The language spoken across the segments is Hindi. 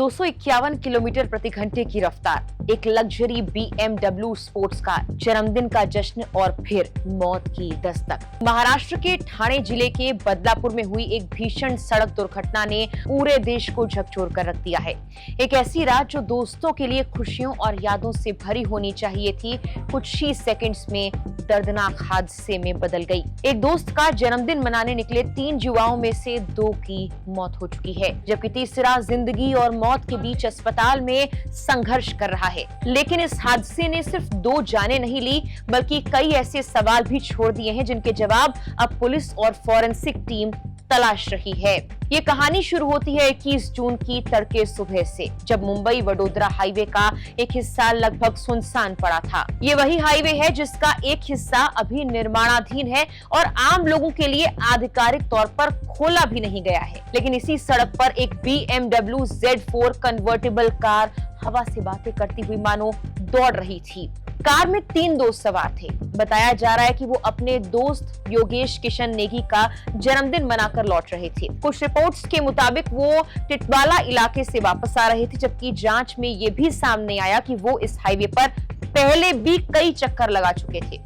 251 किलोमीटर प्रति घंटे की रफ्तार, एक लग्जरी BMW स्पोर्ट्स कार, जन्मदिन का जश्न और फिर मौत की दस्तक। महाराष्ट्र के ठाणे जिले के बदलापुर में हुई एक भीषण सड़क दुर्घटना ने पूरे देश को झकझोर कर रख दिया है। एक ऐसी रात जो दोस्तों के लिए खुशियों और यादों से भरी होनी चाहिए थी, कुछ ही सेकंड्स में दर्दनाक हादसे में बदल गई। एक दोस्त का जन्मदिन मनाने निकले 3 युवाओं में से 2 की मौत हो चुकी है, जबकि तीसरा जिंदगी और मौत के बीच अस्पताल में संघर्ष कर रहा है। लेकिन इस हादसे ने सिर्फ 2 जानें नहीं ली, बल्कि कई ऐसे सवाल भी छोड़ दिए हैं जिनके जवाब अब पुलिस और फॉरेंसिक टीम तलाश रही है। ये कहानी शुरू होती है 21 जून की तड़के सुबह से, जब मुंबई वडोदरा हाईवे का एक हिस्सा लगभग सुनसान पड़ा था। ये वही हाईवे है जिसका एक हिस्सा अभी निर्माणाधीन है और आम लोगों के लिए आधिकारिक तौर पर खोला भी नहीं गया है। लेकिन इसी सड़क पर एक BMW Z4 कन्वर्टेबल कार हवा से बातें करती हुई मानो दौड़ रही थी। कार में 3 दोस्त सवार थे। बताया जा रहा है कि वो अपने दोस्त योगेश किशन नेगी का जन्मदिन मनाकर लौट रहे थे। कुछ रिपोर्ट्स के मुताबिक वो टिटवाला इलाके से वापस आ रहे थे, जबकि जांच में ये भी सामने आया कि वो इस हाईवे पर पहले भी कई चक्कर लगा चुके थे।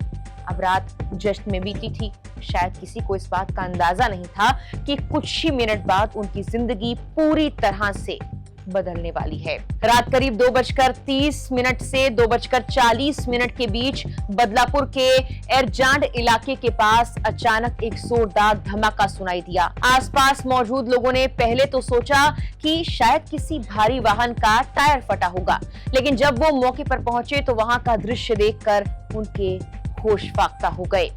अब रात जश्न में बीती थी। शायद किसी को इस बात का अंदाजा नहीं था कि कुछ ही मिनट बाद उनकी जिंदगी पूरी तरह से बदलने वाली है। रात करीब 2:30 से 2:40 के बीच बदलापुर के एरजांड इलाके के पास अचानक एक जोरदार धमाका सुनाई दिया। आसपास मौजूद लोगों ने पहले तो सोचा कि शायद किसी भारी वाहन का टायर फटा होगा, लेकिन जब वो मौके पर पहुंचे तो वहां का दृश्य देखकर उनके होश फाख्ता हो गए।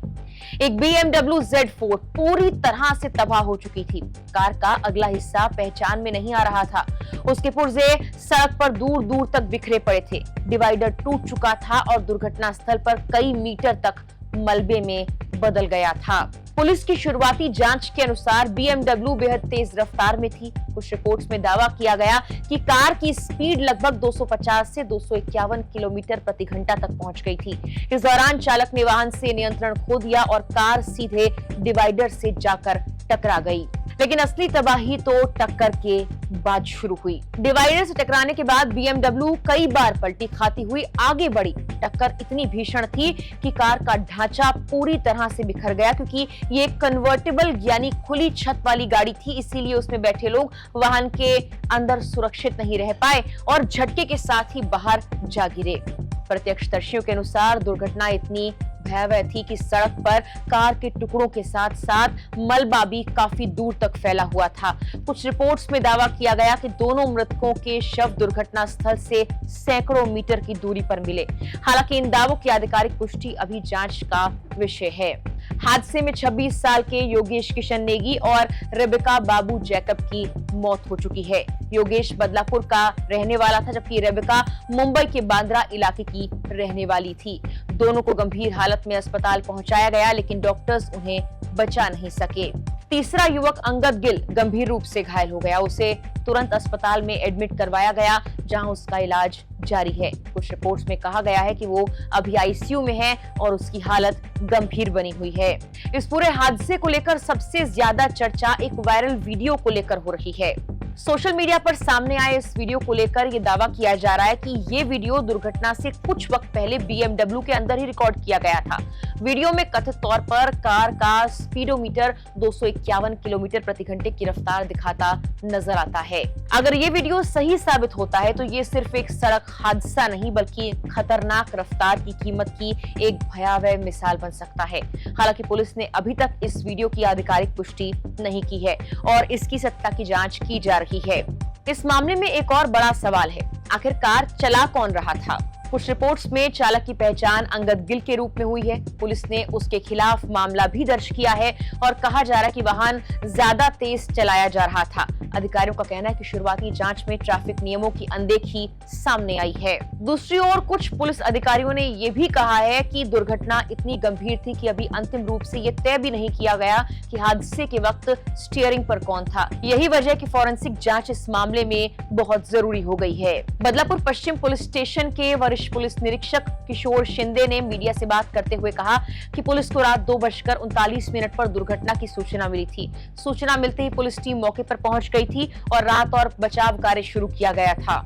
एक BMW Z4 पूरी तरह से तबाह हो चुकी थी। कार का अगला हिस्सा पहचान में नहीं आ रहा था। उसके पुर्जे सड़क पर दूर दूर तक बिखरे पड़े थे। डिवाइडर टूट चुका था और दुर्घटना स्थल पर कई मीटर तक मलबे में बदल गया था। पुलिस की शुरुआती जांच के अनुसार BMW बेहद तेज रफ्तार में थी। कुछ रिपोर्ट्स में दावा किया गया कि कार की स्पीड लगभग 250 से 251 किलोमीटर प्रति घंटा तक पहुंच गई थी। इस दौरान चालक ने वाहन से नियंत्रण खो दिया और कार सीधे डिवाइडर से जाकर टकरा गई। लेकिन असली तबाही तो टक्कर के बाद शुरू हुई। डिवाइडर से टकराने के बाद BMW कई बार पलटी खाती हुई आगे बढ़ी। टक्कर इतनी भीषण थी कि कार का ढांचा पूरी तरह से बिखर गया, क्योंकि ये एक कन्वर्टेबल यानी खुली छत वाली गाड़ी थी, इसीलिए उसमें बैठे लोग वाहन के अंदर सुरक्षित नहीं रह पाए और झटके के साथ ही बाहर जा गिरे। प्रत्यक्षदर्शियों के अनुसार दुर्घटना इतनी भयावह थी कि सड़क पर कार के टुकड़ों के साथ साथ मलबा भी काफी दूर तक फैला हुआ था। कुछ रिपोर्ट्स में दावा किया गया कि दोनों मृतकों के शव दुर्घटना स्थल से सैकड़ों मीटर की दूरी पर मिले। हालांकि इन दावों की आधिकारिक पुष्टि अभी जांच का विषय है। हादसे में 26 साल के योगेश किशन नेगी और रेबिका बाबू जैकब की मौत हो चुकी है। योगेश बदलापुर का रहने वाला था, जबकि रेबिका मुंबई के बांद्रा इलाके की रहने वाली थी। दोनों को गंभीर हालत में अस्पताल पहुंचाया गया, लेकिन डॉक्टर्स उन्हें बचा नहीं सके। तीसरा युवक अंगद गिल गंभीर रूप से घायल हो गया। उसे तुरंत अस्पताल में एडमिट करवाया गया, जहां उसका इलाज जारी है। कुछ रिपोर्ट्स में कहा गया है कि वो अभी ICU में है और उसकी हालत गंभीर बनी हुई है। इस पूरे हादसे को लेकर सबसे ज्यादा चर्चा एक वायरल वीडियो को लेकर हो रही है। सोशल मीडिया पर सामने आए इस वीडियो को लेकर ये दावा किया जा रहा है कि ये वीडियो दुर्घटना से कुछ वक्त पहले BMW के अंदर ही रिकॉर्ड किया गया था। वीडियो में कथित तौर पर कार का स्पीडोमीटर 251 किलोमीटर प्रति घंटे की रफ्तार दिखाता नजर आता है। अगर ये वीडियो सही साबित होता है तो ये सिर्फ एक सड़क हादसा नहीं, बल्कि खतरनाक रफ्तार की कीमत की एक भयावह मिसाल बन सकता है। हालांकि पुलिस ने अभी तक इस वीडियो की आधिकारिक पुष्टि नहीं की है और इसकी सत्ता की जांच की जा रही है। इस मामले में एक और बड़ा सवाल है, आखिर कार चला कौन रहा था? कुछ रिपोर्ट्स में चालक की पहचान अंगद गिल के रूप में हुई है। पुलिस ने उसके खिलाफ मामला भी दर्ज किया है और कहा जा रहा है कि वाहन ज्यादा तेज चलाया जा रहा था। अधिकारियों का कहना है कि शुरुआती जांच में ट्रैफिक नियमों की अनदेखी सामने आई है। दूसरी ओर कुछ पुलिस अधिकारियों ने यह भी कहा है कि दुर्घटना इतनी गंभीर थी कि अभी अंतिम रूप से ये तय भी नहीं किया गया कि हादसे के वक्त स्टीयरिंग पर कौन था। यही वजह कि फॉरेंसिक जांच इस मामले में बहुत जरूरी हो गई है। बदलापुर पश्चिम पुलिस स्टेशन के वरिष्ठ वरिष्ठ पुलिस निरीक्षक किशोर शिंदे ने मीडिया से बात करते हुए कहा कि पुलिस को रात 2:39 पर दुर्घटना की सूचना मिली थी। सूचना मिलते ही पुलिस टीम मौके पर पहुंच गई थी और राहत और बचाव कार्य शुरू किया गया था।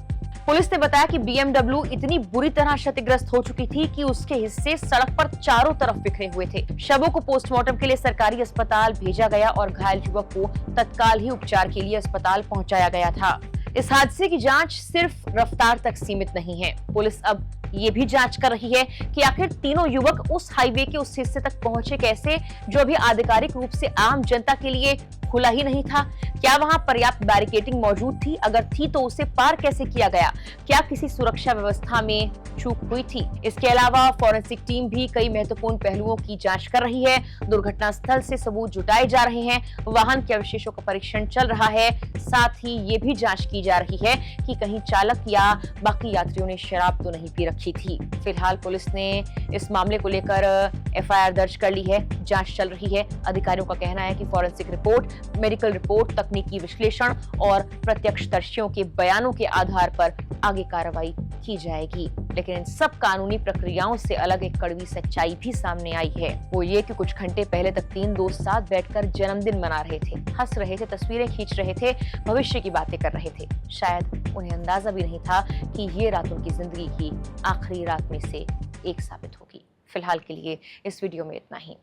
पुलिस ने बताया कि BMW इतनी बुरी तरह क्षतिग्रस्त हो चुकी थी कि उसके हिस्से सड़क पर चारों तरफ बिखरे हुए थे। शवों को पोस्टमार्टम के लिए सरकारी अस्पताल भेजा गया और घायल युवक को तत्काल ही उपचार के लिए अस्पताल पहुंचाया गया था। इस हादसे की जांच सिर्फ रफ्तार तक सीमित नहीं है। पुलिस अब ये भी जांच कर रही है कि आखिर तीनों युवक उस हाईवे के उस हिस्से तक पहुंचे कैसे, जो अभी आधिकारिक रूप से आम जनता के लिए खुला ही नहीं था। क्या वहां पर्याप्त बैरिकेडिंग मौजूद थी? अगर थी तो उसे पार कैसे किया गया? क्या किसी सुरक्षा व्यवस्था में चूक हुई थी? इसके अलावा फॉरेंसिक टीम भी कई महत्वपूर्ण पहलुओं की जांच कर रही है। दुर्घटना स्थल से सबूत जुटाए जा रहे हैं, वाहन के अवशेषों का परीक्षण चल रहा है। साथ ही ये भी जांच की जा रही है कि कहीं चालक या बाकी यात्रियों ने शराब तो नहीं पी रखी थी। फिलहाल पुलिस ने इस मामले को लेकर FIR दर्ज कर ली है, जांच चल रही है। अधिकारियों का कहना है कि फॉरेंसिक रिपोर्ट, मेडिकल रिपोर्ट, तकनीकी विश्लेषण और प्रत्यक्षदर्शियों के बयानों के आधार पर आगे कार्रवाई की जाएगी। लेकिन इन सब कानूनी प्रक्रियाओं से अलग एक कड़वी सच्चाई भी सामने आई है। वो ये कि कुछ घंटे पहले तक 3 दोस्त साथ बैठकर जन्मदिन मना रहे थे, हंस रहे थे, तस्वीरें खींच रहे थे, भविष्य की बातें कर रहे थे। शायद उन्हें अंदाजा भी नहीं था कि ये रात उनकी जिंदगी की आखिरी रात में से एक साबित होगी। फिलहाल के लिए इस वीडियो में इतना ही।